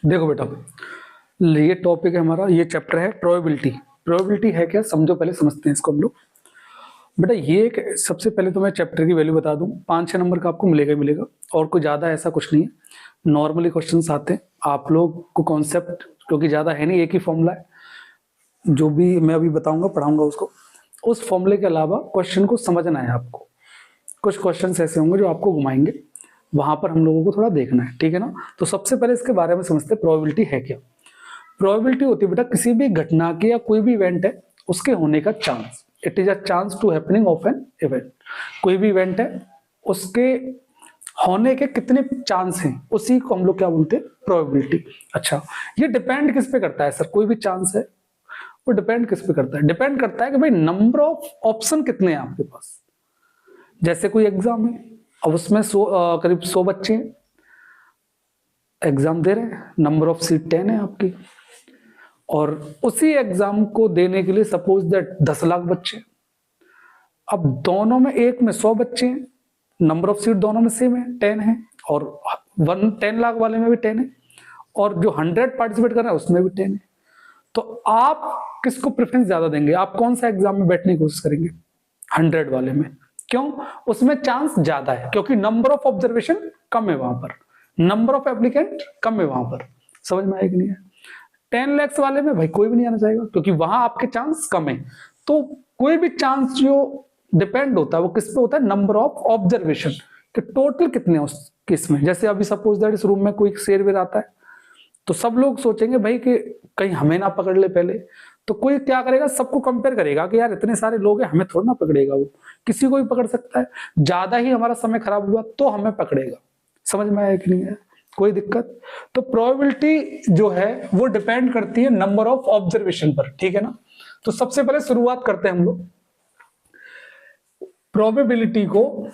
देखो बेटा, ये टॉपिक है हमारा, ये चैप्टर है प्रोबेबिलिटी। प्रोबेबिलिटी है क्या, समझो, पहले समझते हैं इसको हम लोग। बेटा ये एक, सबसे पहले तो मैं चैप्टर की वैल्यू बता दूं, 5-6 नंबर का आपको मिलेगा ही मिलेगा, और कोई ज्यादा ऐसा कुछ नहीं है। नॉर्मली क्वेश्चंस आते हैं, आप लोग को कॉन्सेप्ट क्योंकि ज्यादा है नहीं, एक ही फॉर्मूला है, जो भी मैं अभी बताऊंगा पढ़ाऊंगा उसको, उस फॉर्मूले के अलावा क्वेश्चन को समझना है आपको। कुछ क्वेश्चन ऐसे होंगे जो आपको घुमाएंगे, वहां पर हम लोगों को थोड़ा देखना है, ठीक है ना। तो सबसे पहले इसके बारे में समझते हैं, प्रोबेबिलिटी है क्या। प्रोबेबिलिटी होती है बेटा किसी भी घटना की या कोई भी इवेंट है उसके होने का chance. It is a chance to happening of an event. कोई भी इवेंट है उसके होने के कितने चांस हैं, उसी को हम लोग क्या बोलते हैं, प्रोबेबिलिटी। अच्छा, ये डिपेंड किस पे करता है सर, कोई भी चांस है वो डिपेंड किस पे करता है, डिपेंड करता है कि भाई नंबर ऑफ ऑप्शन कितने हैं आपके पास। जैसे कोई एग्जाम है, अब उसमें करीब 100 बच्चे एग्जाम दे रहे हैं, नंबर ऑफ सीट 10 है आपकी, और उसी एग्जाम को देने के लिए सपोज दैट 10 लाख बच्चे। अब दोनों में, एक में 100 बच्चे हैं, नंबर ऑफ सीट दोनों में सेम है, 10 है, और 10 लाख वाले में भी 10 है, और जो 100 पार्टिसिपेट कर रहे हैं उसमें भी 10 है। तो आप किसको प्रेफरेंस ज्यादा देंगे, आप कौन सा एग्जाम में बैठने की कोशिश करेंगे, 100 वाले में। क्यों, उसमें चांस ज्यादा है, क्योंकि नंबर ऑफ ऑब्जर्वेशन कम है वहां पर, नंबर ऑफ एप्लीकेंट कम है वहां पर। समझ में आया कि नहीं है। 10 लाख वाले में भाई कोई भी नहीं आना चाहेगा, क्योंकि वहां आपके चांस कम है। तो कोई भी चांस जो डिपेंड होता है वो किस पे होता है, नंबर ऑफ ऑब्जर्वेशन के टोटल कितने उस केस में। जैसे अभी सपोज दैट इस रूम में कोई शेर वेर आता है, तो सब लोग सोचेंगे भाई कि कहीं हमें ना पकड़ ले पहले। तो कोई क्या करेगा, सबको कंपेयर करेगा कि यार इतने सारे लोग हैं, हमें थोड़ा ना पकड़ेगा वो, किसी को भी पकड़ सकता है, ज्यादा ही हमारा समय खराब हुआ तो हमें पकड़ेगा। समझ में आया कि नहीं है, कोई दिक्कत। तो प्रोबेबिलिटी जो है वो डिपेंड करती है नंबर ऑफ ऑब्जर्वेशन पर, ठीक है ना। तो सबसे पहले शुरुआत करते हैं हम लोग, प्रोबेबिलिटी को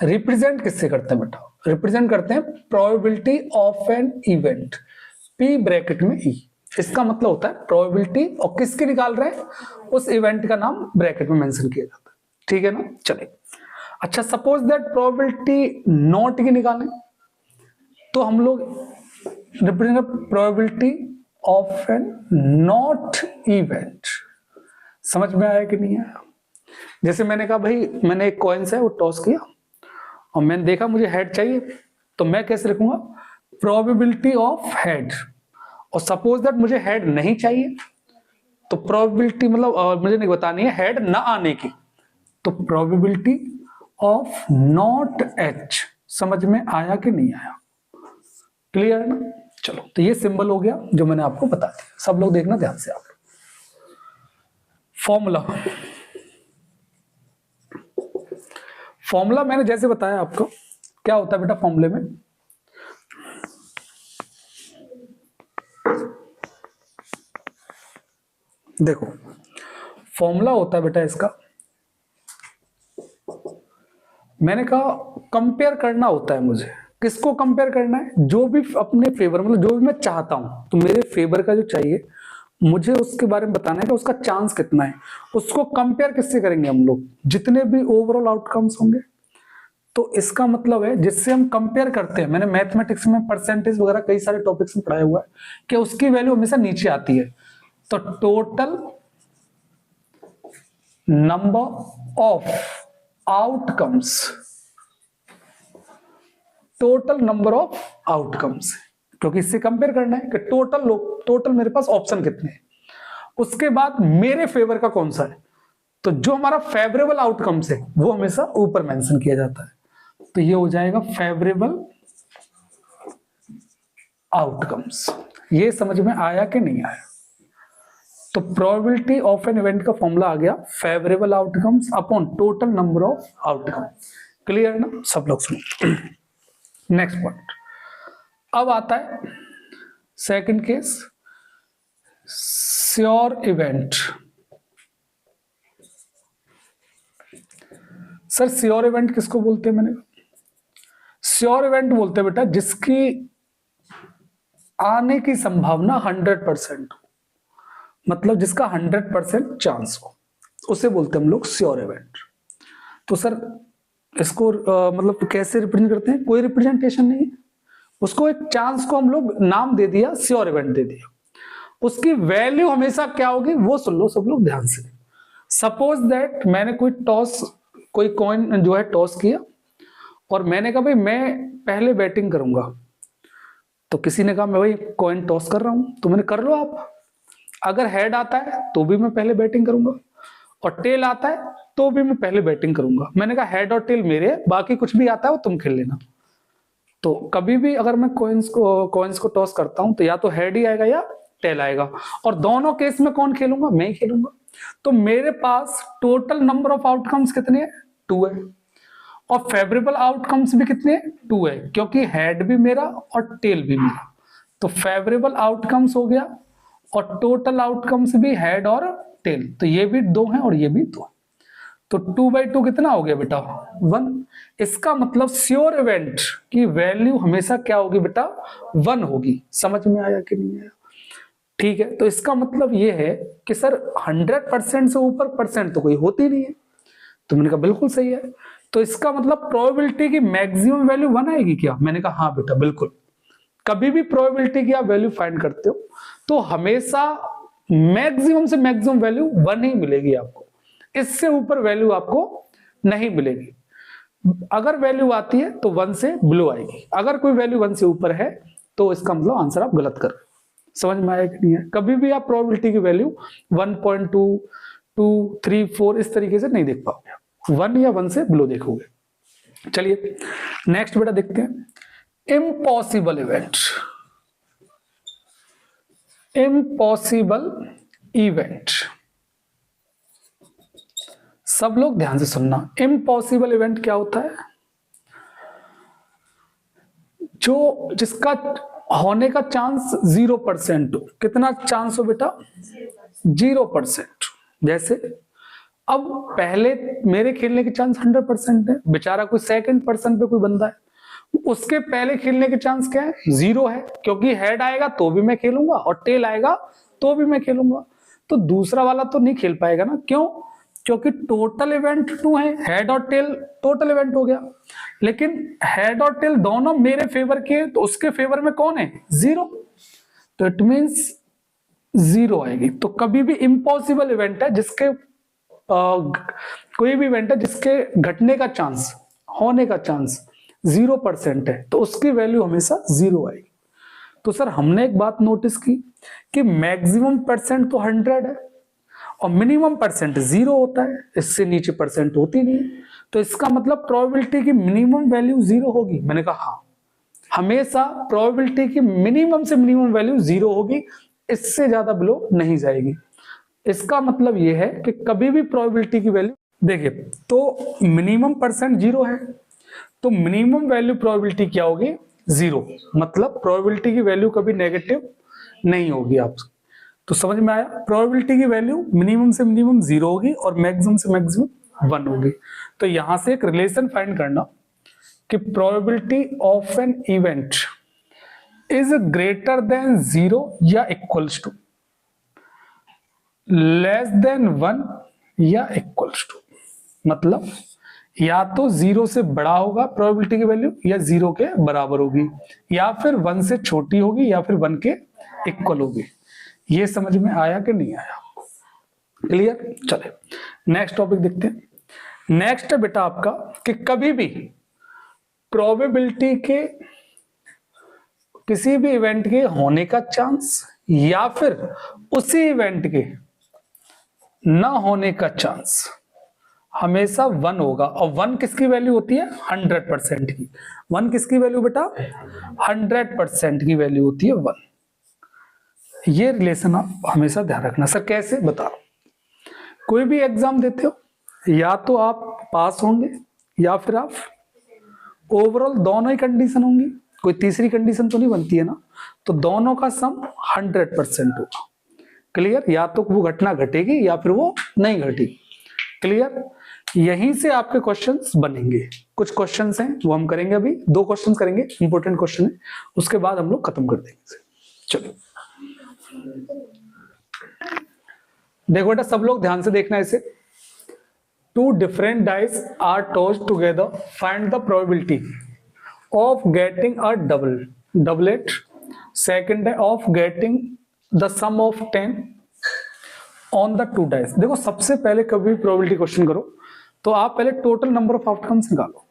रिप्रेजेंट किससे करते हैं बेटा, रिप्रेजेंट करते हैं probability of an event, P bracket में ई। इसका मतलब होता है प्रोबेबिलिटी, और किसकी निकाल रहे हैं, उस इवेंट का नाम ब्रैकेट में मेंशन किया जाता है, ठीक है ना। चले, अच्छा सपोज दैट प्रोबेबिलिटी नॉट की निकालें, तो हम लोग represent probability of an not event. समझ में आया कि नहीं आया। जैसे मैंने कहा भाई, मैंने एक कॉइन्स है वो टॉस किया और मैंने देखा मुझे हेड चाहिए, तो मैं कैसे लिखूंगा, प्रोबेबिलिटी ऑफ हेड। और सपोज दैट मुझे हेड नहीं चाहिए, तो प्रोबेबिलिटी मतलब मुझे नहीं बतानी है हेड ना आने की, तो प्रोबेबिलिटी ऑफ नॉट एच। समझ में आया कि नहीं आया, क्लियर है ना। चलो, तो ये सिंबल हो गया जो मैंने आपको बता दिया, सब लोग देखना ध्यान से। आप फॉर्मूला मैंने जैसे बताया आपको, क्या होता है बेटा फॉर्मूले में, देखो फॉर्मूला होता है बेटा इसका, मैंने कहा कंपेयर करना होता है मुझे। किसको कंपेयर करना है, जो भी अपने फेवर, मतलब जो भी मैं चाहता हूं, तो मेरे फेवर का जो चाहिए मुझे उसके बारे में बताना है कि उसका चांस कितना है। उसको कंपेयर किससे करेंगे हम लोग, जितने भी ओवरऑल आउटकम्स होंगे। तो इसका मतलब है जिससे हम कंपेयर करते हैं, मैंने मैथमेटिक्स में परसेंटेज वगैरह कई सारे टॉपिक्स में पढ़ाया हुआ है कि उसकी वैल्यू हमेशा नीचे आती है। तो total number of outcomes, total number of outcomes, क्योंकि इससे कंपेयर करना है कि टोटल मेरे पास ऑप्शन कितने हैं, उसके बाद मेरे फेवर का कौन सा है। तो जो हमारा फेवरेबल आउटकम्स है वो हमेशा ऊपर मेंशन किया जाता है, तो ये हो जाएगा फेवरेबल आउटकम्स। ये समझ में आया कि नहीं आया। तो प्रोबेबिलिटी ऑफ एन इवेंट का फॉर्मूला आ गया favourable outcomes upon total number of outcome. Clear ना, सब लोग सुनो। नेक्स्ट पॉइंट, अब आता है second case, sure event. Sir sure event किसको बोलते हैं, मैंने श्योर इवेंट बोलते हैं बेटा जिसकी आने की संभावना 100% हो, मतलब जिसका 100% चांस हो, उसे बोलते हैं हम लोग श्योर इवेंट। तो सर इसको मतलब कैसे रिप्रेजेंट करते हैं, कोई रिप्रेजेंटेशन नहीं है, उसको एक चांस को हम लोग नाम दे दिया, श्योर इवेंट दे दिया। उसकी वैल्यू हमेशा क्या होगी वो सुन लो सब लोग ध्यान से। सपोज दैट मैंने कोई कॉइन जो है टॉस किया और मैंने कहा भाई मैं पहले बैटिंग करूंगा, तो किसी ने कहा मैं भाई कॉइन टॉस कर रहा हूं, तो मैंने कर लो आप। अगर हेड आता है तो भी मैं पहले बैटिंग करूंगा और टेल आता है तो भी मैं पहले बैटिंग करूंगा। मैंने कहा हेड और टेल मेरे, बाकी कुछ भी आता है वो तुम खेल लेना। तो कभी भी अगर मैं कॉइन्स को टॉस करता हूं तो या तो हेड ही आएगा या टेल आएगा, और दोनों केस में कौन खेलूंगा, मैं ही खेलूंगा। तो मेरे पास टोटल नंबर ऑफ आउटकम्स कितने हैं, 2 है, और फेवरेबल आउटकम्स भी कितने हैं, 2 है, क्योंकि हेड भी मेरा और टेल भी मेरा। तो फेवरेबल आउटकम्स हो गया और टोटल आउटकम्स भी हेड और टेल, तो ये भी 2 है और ये भी 2 है। तो 2/2 कितना हो गया बेटा, 1। इसका मतलब श्योर इवेंट की वैल्यू हमेशा क्या होगी बेटा, 1 होगी। समझ में आया कि नहीं आया? ठीक है, तो इसका मतलब ये है कि सर 100% से ऊपर परसेंट तो कोई होती नहीं है। तो मैंने कहा बिल्कुल सही है। तो इसका मतलब प्रोबेबिलिटी की मैक्सिमम वैल्यू 1 आएगी क्या? मैंने कहा हाँ बेटा बिल्कुल। कभी भी प्रोबेबिलिटी की आप वैल्यू फाइंड करते हो तो हमेशा मैक्सिमम से मैक्सिमम वैल्यू 1 ही मिलेगी आपको, इससे ऊपर वैल्यू आपको नहीं मिलेगी। अगर वैल्यू आती है तो 1 से बिलो आएगी, अगर कोई वैल्यू 1 से ऊपर है तो इसका मतलब आंसर आप गलत कर रहे हो। समझ में आया कि नहीं है? कभी भी आप प्रोबेबिलिटी की वैल्यू 1.2, 2, 3, 4 इस तरीके से नहीं देख पाओगे, 1 या 1 से बिलो देखोगे। चलिए नेक्स्ट बेटा देखते हैं, इम्पॉसिबल इवेंट। इम्पॉसिबल इवेंट, सब लोग ध्यान से सुनना। इम्पॉसिबल इवेंट क्या होता है? जिसका होने का चांस 0% हो। कितना चांस हो बेटा? 0%। जैसे अब पहले मेरे खेलने के चांस 100% है, बेचारा कोई सेकंड पर्सन पे कोई बंदा है, उसके पहले खेलने के चांस क्या है? 0 है, क्योंकि हेड आएगा तो भी मैं खेलूंगा और टेल आएगा तो भी मैं खेलूंगा। तो दूसरा वाला तो नहीं खेल पाएगा ना, क्यों? क्योंकि टोटल इवेंट 2 है, हेड और टेल टोटल इवेंट हो गया, लेकिन हेड और टेल दोनों मेरे फेवर के, तो उसके फेवर में कौन है? 0। तो इट मींस 0 आएगी। तो कभी भी इम्पॉसिबल इवेंट है जिसके कोई भी इवेंट है जिसके घटने का चांस, होने का चांस 0% है, तो उसकी वैल्यू हमेशा 0 आएगी। तो सर हमने एक बात नोटिस की कि मैक्सिमम परसेंट तो 100 है और मिनिमम परसेंट 0 होता है, इससे नीचे परसेंट होती नहीं है। तो इसका मतलब प्रोबेबिलिटी की मिनिमम वैल्यू 0 होगी। मैंने कहा हाँ, हमेशा प्रोबेबिलिटी की मिनिमम से मिनिमम वैल्यू 0 होगी, इससे ज्यादा बिलो नहीं जाएगी। इसका मतलब यह है कि कभी भी प्रोबेबिलिटी की वैल्यू, देखिए तो मिनिमम परसेंट 0 है, तो मिनिमम वैल्यू प्रोबेबिलिटी क्या होगी? 0। मतलब प्रोबेबिलिटी की वैल्यू कभी नेगेटिव नहीं होगी आपसे। तो समझ में आया? प्रोबेबिलिटी की वैल्यू मिनिमम से मिनिमम 0 होगी और मैक्सिमम से मैक्सिमम 1 होगी। तो यहां से एक रिलेशन फाइंड करना कि probability of an event is greater than 0 या इक्वल्स टू, लेस देन 1 या इक्वल्स टू। मतलब या तो 0 से बड़ा होगा प्रोबेबिलिटी की वैल्यू, या 0 के बराबर होगी, या फिर 1 से छोटी होगी, या फिर 1 के इक्वल होगी। ये समझ में आया कि नहीं आया? क्लियर? चले नेक्स्ट टॉपिक देखते हैं। नेक्स्ट है बेटा आपका कि कभी भी प्रोबेबिलिटी के किसी भी इवेंट के होने का चांस या फिर उसी इवेंट के ना होने का चांस हमेशा 1 होगा। और 1 किसकी वैल्यू होती है? 100% की। 1 किसकी वैल्यू बेटा? 100% की वैल्यू होती है 1। ये रिलेशन आप हमेशा ध्यान रखना। सर कैसे? बता। कोई भी एग्जाम देते हो, या तो आप पास होंगे या फिर आप ओवरऑल दोनों ही कंडीशन होंगी, कोई तीसरी कंडीशन तो नहीं बनती है ना। तो दोनों का सम 100% होगा। क्लियर? या तो वो घटना घटेगी या फिर वो नहीं घटेगी। क्लियर? यहीं से आपके क्वेश्चंस बनेंगे। कुछ क्वेश्चंस हैं वो हम करेंगे, अभी 2 क्वेश्चंस करेंगे, इंपॉर्टेंट क्वेश्चन है, उसके बाद हम लोग खत्म कर देंगे। चलो देखो बेटा, सब लोग ध्यान से देखना इसे। 2 different dice are tossed together, find the probability of getting a double। Doublet, second है of getting the sum of 10 on the 2 dice. देखो सबसे पहले कभी प्रोबेबिलिटी क्वेश्चन करो तो आप पहले टोटल नंबर ऑफ आउटकम्स निकालो।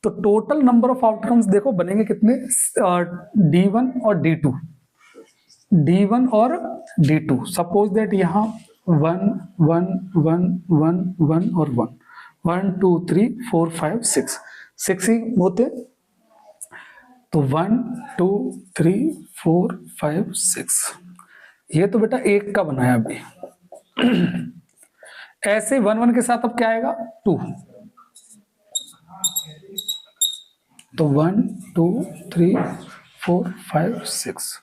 तो टोटल नंबर ऑफ आउटकम्स देखो बनेंगे कितने, D1 और D2, D1 और D2। सपोज दैट यहाँ 1 1 1 1 1 और 1 1 2 3 4 5 6 6 ही होते। तो 1 2 3 4 5 6, ये तो बेटा एक का बनाया अभी। ऐसे 1 1 के साथ अब क्या आएगा 2, तो 1 2 3 4 5 6,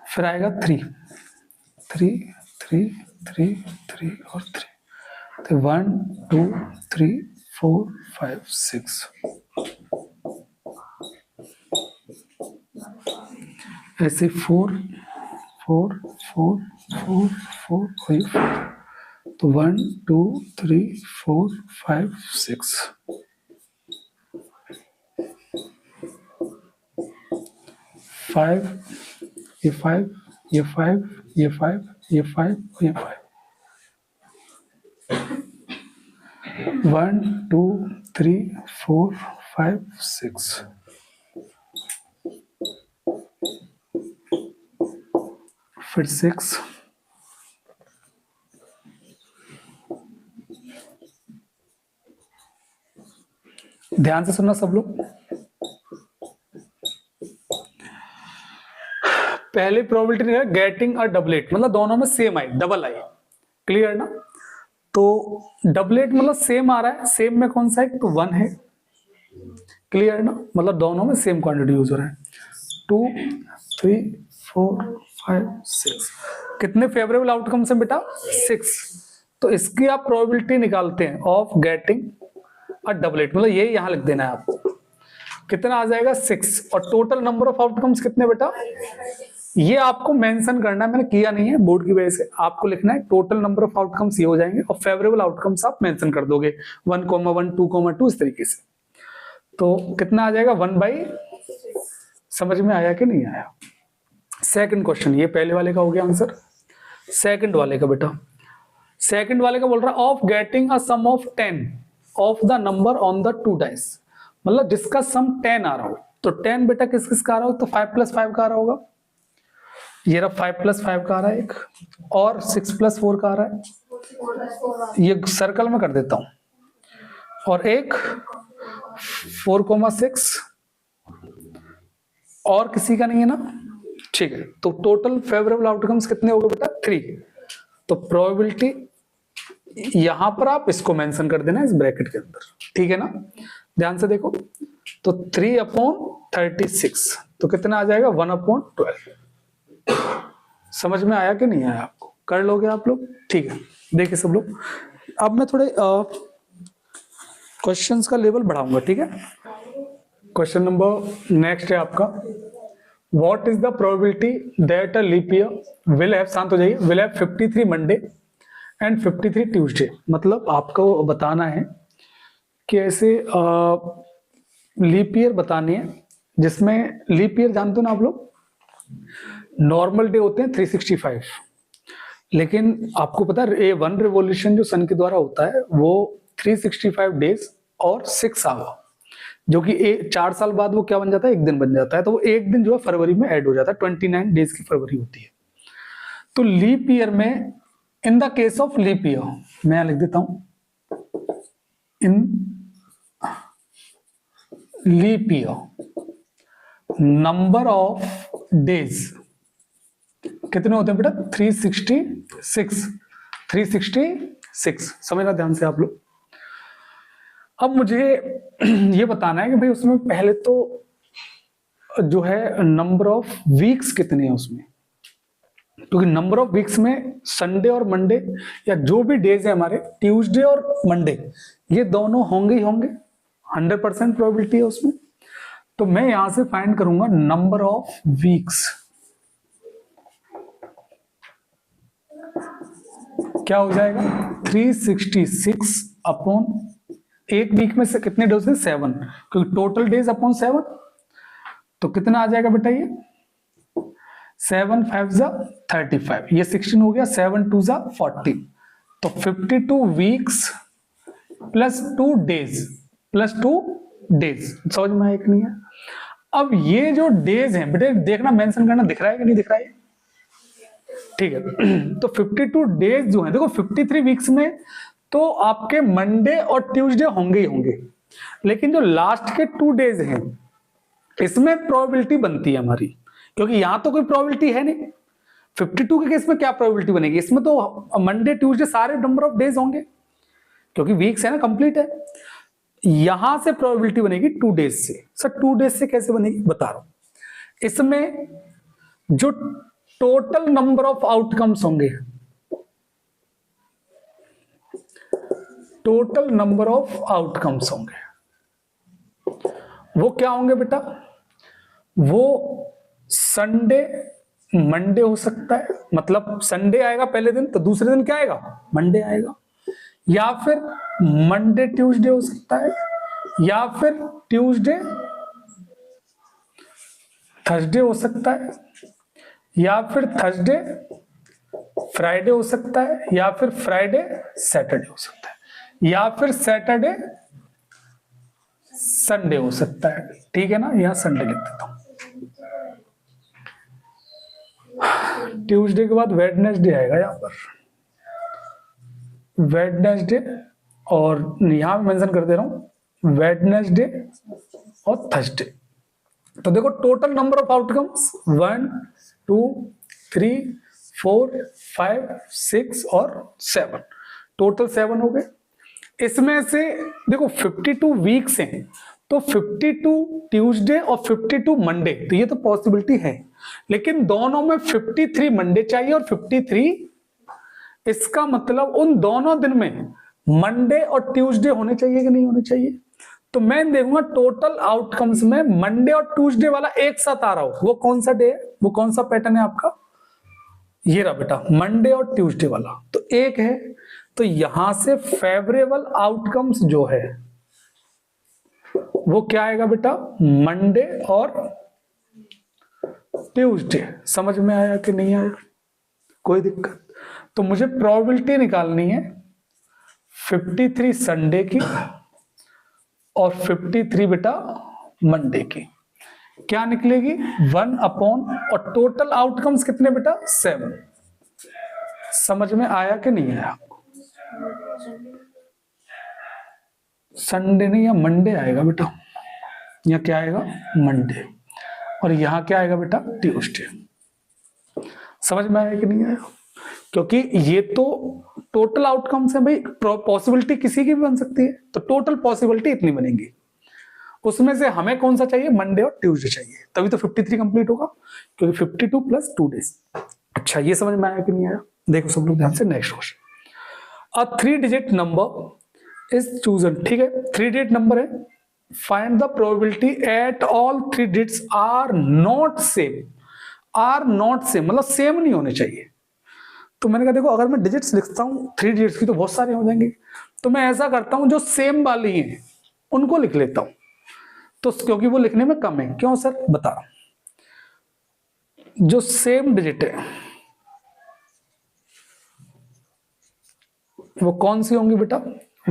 फिर आएगा 3 3 3 3 3 और 3, तो 1 2 3 4 5 6, ऐसे 4 4 4 4 4 वही 4, तो 1 2 3 4 5 6, 5, ये 5 ये 5 ये 5 ये 5 ये 5, 1 2 3 4 5 6, फिर 6, ध्यान से सुनना सब लोग। पहले प्रोबेबिलिटी है गेटिंग अ डबलेट, मतलब दोनों में सेम आई, डबल आई, क्लियर ना। तो डबलेट मतलब सेम आ रहा है, सेम में कौन सा है, तो 1 है, क्लियर ना, मतलब दोनों में सेम क्वांटिटी यूज हो रहा है। 2 3 4 5 6, कितने फेवरेबल आउटकम्स हैं बेटा, 6। तो इसकी आप प्रोबेबिलिटी निकालते हैं ऑफ गेटिंग अ डबलेट, मतलब ये यहां लिख देना है आपको, कितना आ जाएगा 6। और टोटल नंबर ऑफ आउटकम्स कितने बेटा, ये आपको मेंशन करना है, मैंने किया नहीं है बोर्ड की वजह से, आपको लिखना है टोटल नंबर ऑफ आउटकम्स ये हो जाएंगे और फेवरेबल आउटकम्स आप मेंशन कर दोगे 1, 1, 2, 2 इस तरीके से। तो कितना आ जाएगा 1/, समझ में आया कि नहीं आया। सेकंड क्वेश्चन, ये पहले वाले का हो गया आंसर। सेकंड वाले का बेटा, सेकंड वाले का बोल रहा है of getting a sum of 10 of the number on the 2 dice, मतलब जिसका सम 10 आ रहा हो। तो 10 बेटा किस किस का आ रहा हो, तो 5 + 5 का आ रहा होगा, ये रहा 5 + 5 का आ रहा है एक, और 6 + 4 का आ रहा है, ये सर्कल में कर देता हूं, और एक 4,6, और किसी का नहीं है ना, ठीक है। तो टोटल फेवरेबल आउटकम्स कितने हो गए बेटा, 3। तो प्रोबेबिलिटी यहां पर आप इसको मेंशन कर देना इस ब्रैकेट के अंदर, ठीक है ना। ध्यान से देखो, तो 3/36, तो कितना आ जाएगा 1/12। समझ में आया कि नहीं आया आपको, कर लोगे आप लोग, ठीक है। देखिए सब लोग, अब मैं थोड़े क्वेश्चंस का लेवल बढ़ाऊंगा, ठीक है। क्वेश्चन नंबर नेक्स्ट है आपका, what is the probability that a leap year will have, शांत हो जाइए, will have 53 Monday and 53 Tuesday. मतलब आपको बताना है कि ऐसे लीप ईयर बतानी है जिसमें, लीप ईयर जानते हो ना आप लोग, नॉर्मल डे होते हैं 365, लेकिन आपको पता है वन रिवॉल्यूशन जो सन के द्वारा होता है वो 365 डेज और 6 आवर, जो कि 4 साल बाद वो क्या बन जाता है, एक दिन बन जाता है। तो वो एक दिन जो है फरवरी में ऐड हो जाता है, 29 डेज की फरवरी होती है। तो लीप ईयर में, in the case of leap year, मैं लिख देता हूं, in leap year number of days कितने होते हैं बेटा, 366। समझना ध्यान से आप लोग। अब मुझे ये बताना है कि भाई उसमें पहले तो जो है नंबर ऑफ वीक्स कितने हैं उसमें, क्योंकि नंबर ऑफ वीक्स में संडे और मंडे, या जो भी डेज है हमारे, ट्यूसडे और मंडे, ये दोनों होंगे ही होंगे, 100% प्रोबेबिलिटी है उसमें। तो मैं यहां से फाइंड करूंगा नंबर ऑफ वीक्स, क्या हो जाएगा 366 अपॉन एक वीक में से कितने डेज है 7, क्योंकि टोटल डेज अपॉन 7, तो कितना आ जाएगा बेटा ये 7 5 जा 35, ये 16 हो गया, 7 2 जा 14, तो 52 weeks plus 2 days plus 2 days. समझ में आया कि नहीं है? अब ये जो डेज हैं बेटे देखना मेंशन करना, दिख रहा है कि नहीं दिख रहा है? ठीक है। तो 52 डेज जो है, देखो 53 वीक्स में तो आपके मंडे और ट्यूसडे होंगे ही होंगे, लेकिन जो लास्ट के 2 डेज हैं इसमें प्रोबेबिलिटी बनती है हमारी, क्योंकि यहां तो कोई प्रोबेबिलिटी है नहीं। 52 के केस में क्या प्रोबेबिलिटी बनेगी? इसमें तो मंडे ट्यूसडे सारे नंबर ऑफ डेज होंगे, क्योंकि वीक्स है ना, कंप्लीट है। यहां से प्रोबेबिलिटी बनेगी 2 डेज से। सर 2 डेज से कैसे बनेगी बता रहा हूं। इसमें जो टोटल नंबर ऑफ आउटकम्स होंगे, टोटल नंबर ऑफ आउटकम्स होंगे, वो क्या होंगे बेटा? वो संडे मंडे हो सकता है, मतलब संडे आएगा पहले दिन तो दूसरे दिन क्या आएगा? मंडे आएगा, या फिर मंडे ट्यूसडे हो सकता है, या फिर ट्यूसडे थर्सडे हो सकता है, या फिर थर्सडे फ्राइडे हो सकता है, या फिर फ्राइडे सैटरडे हो सकता है, या फिर सैटरडे संडे हो सकता है। ठीक है ना, यहां संडे लिख देता हूं। ट्यूसडे के बाद वेडनेसडे आएगा यहां पर, वेडनेसडे, और यहां पे मेंशन कर दे रहा हूं वेडनेसडे और थर्सडे। तो देखो टोटल नंबर ऑफ आउटकम्स 1 2 3 4 5 6 और 7, टोटल 7 हो गए। इसमें से देखो 52 वीक्स हैं, तो 52 ट्यूसडे और 52 मंडे, तो ये तो पॉसिबिलिटी है, लेकिन दोनों में 53 मंडे चाहिए और 53, इसका मतलब उन दोनों दिन में मंडे और ट्यूसडे होने चाहिए कि नहीं होने चाहिए? तो मैं देखूंगा टोटल आउटकम्स में मंडे और ट्यूसडे वाला एक साथ आ रहा हो, वो कौन सा डे है, वो कौन सा पैटर्न है आपका? ये रहा बेटा मंडे और ट्यूसडे वाला, तो एक है। तो यहां से फेवरेबल आउटकम्स जो है वो क्या आएगा बेटा? मंडे और ट्यूसडे। समझ में आया कि नहीं आया? कोई दिक्कत? तो मुझे प्रोबेबिलिटी निकालनी है 53 संडे की और 53 बेटा मंडे की। क्या निकलेगी? 1 अपॉन, और टोटल आउटकम्स कितने बेटा? 7। समझ में आया कि नहीं आया आपको? संडे नहीं, या मंडे आएगा बेटा, या क्या आएगा? मंडे, और यहां क्या आएगा बेटा? ट्यूसडे। समझ में आया कि नहीं आया? क्योंकि ये तो टोटल आउटकम्स है भाई, पॉसिबिलिटी किसी की भी बन सकती है, तो टोटल पॉसिबिलिटी इतनी बनेगी, उसमें से हमें कौन सा चाहिए? मंडे और ट्यूसडे चाहिए, तभी तो 53 कंप्लीट होगा, क्योंकि 52 प्लस 2 डेज। अच्छा, ये समझ में आया कि नहीं आया? देखो सब लोग ध्यान से, next question. A 3 digit number is chosen. ठीक है, 3 डिजिट नंबर है, find the probability at all 3 digits are not same. Are not same मतलब सेम नहीं होने चाहिए। तो मैंने कहा देखो अगर मैं डिजिट्स लिखता हूं 3 डिजिट्स की तो बहुत सारे हो जाएंगे, तो मैं ऐसा करता हूं जो सेम वाली हैं उनको लिख लेता हूं, तो क्योंकि वो लिखने में कम है। क्यों सर? बता रहा हूं। जो सेम डिजिट है वो कौन सी होंगी बेटा?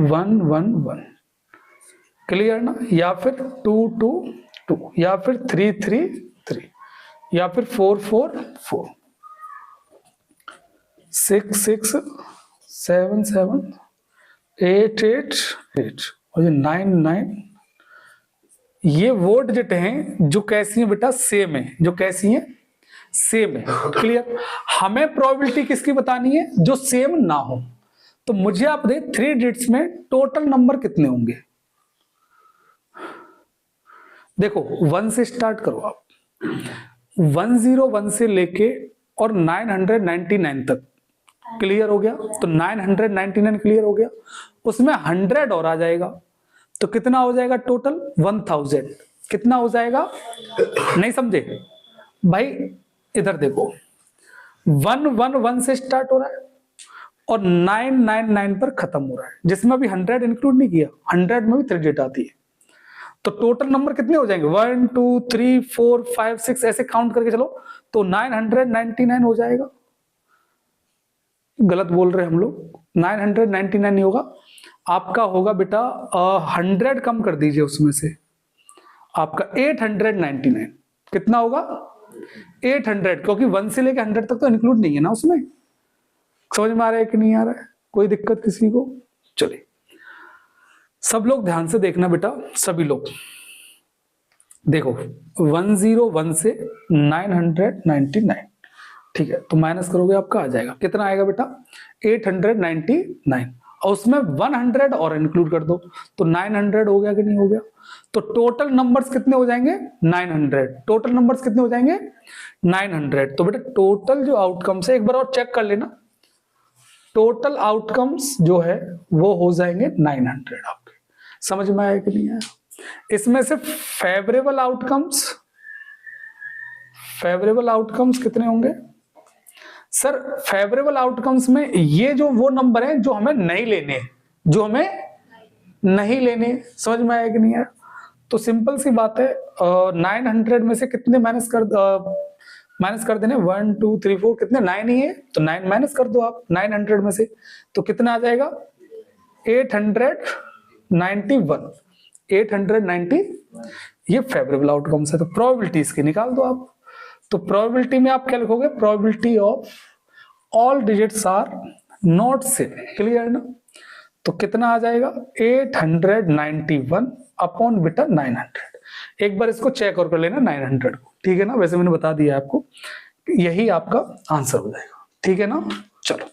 1 1 1, क्लियर ना? या फिर 2 2 2, या फिर 3 3 3, या फिर 4 4 4, 6 6 7 7, 8 8 8, और 9 9। ये वो डिजिट हैं जो कैसी हैं बेटा? सेम है। जो कैसी हैं? सेम है। क्लियर? हमें प्रोबेबिलिटी किसकी बतानी है? जो सेम ना हो। तो मुझे आप दे 3 डिजिट्स में टोटल नंबर कितने होंगे? देखो 1 से स्टार्ट करो आप, 101 से लेके और 999 तक क्लियर हो गया, तो 999 क्लियर हो गया, उसमें 100 और आ जाएगा, तो कितना हो जाएगा टोटल? 1000। कितना हो जाएगा? नहीं समझे भाई? इधर देखो 111 से स्टार्ट हो रहा है, और 999 पर खत्म हो रहा है, जिसमें अभी 100 इंक्लूड नहीं किया, 100 में भी 3 डिजिट आती है। तो टोटल नंबर कितने हो जाएंगे, 1 2 3 4 5 6 ऐसे काउंट करके चलो तो 999 हो जाएगा। गलत बोल रहे हैं हम लोग, 999 नहीं होगा, आपका होगा बेटा 100 कम कर दीजिए उसमें से, आपका 899। कितना होगा 800, क्योंकि 1 से लेकर 100 तक तो इंक्लूड नहीं है ना उसमें। समझ में आ रहा है कि नहीं आ रहा है, कोई दिक्कत किसी को? चलिए सब लोग ध्यान से देखना बेटा, सभी लोग देखो 101 से 999, ठीक है, तो माइनस करोगे आपका आ जाएगा, कितना आएगा बेटा 899, और उसमें 100 और इंक्लूड कर दो तो 900 हो गया कि नहीं हो गया। तो टोटल नंबर्स कितने हो जाएंगे 900, टोटल नंबर्स कितने हो जाएंगे 900। तो बेटा टोटल जो आउटकम्स है एक बार और चेक कर लेना, टोटल आउटकम्स जो है वो हो जाएंगे 900 आपके। समझ में आया कि नहीं आया? इसमें से फेवरेबल आउटकम्स कितने होंगे सर? फेवरेबल आउटकम्स में ये जो वो नंबर है जो हमें नहीं लेने, समझ में आया कि नहीं आया? तो सिंपल सी बात है, 900 में से कितने माइनस कर देने, 1 2 3 4 कितने 9 ही है, तो 9 माइनस कर दो आप 900 में से, तो कितना आ जाएगा 891। ये फेवरेबल आउटकम्स है। तो प्रोबेबिलिटी इसकी निकाल दो आप। तो प्रोबेबिलिटी में आप क्या लिखोगे, probability of all digits are not same, clear ना? तो कितना आ जाएगा 891 अपॉन बेटा 900। एक बार इसको चेक और कर लेना 900 को, ठीक है ना? वैसे मैंने बता दिया आपको, यही आपका आंसर हो जाएगा, ठीक है ना? चलो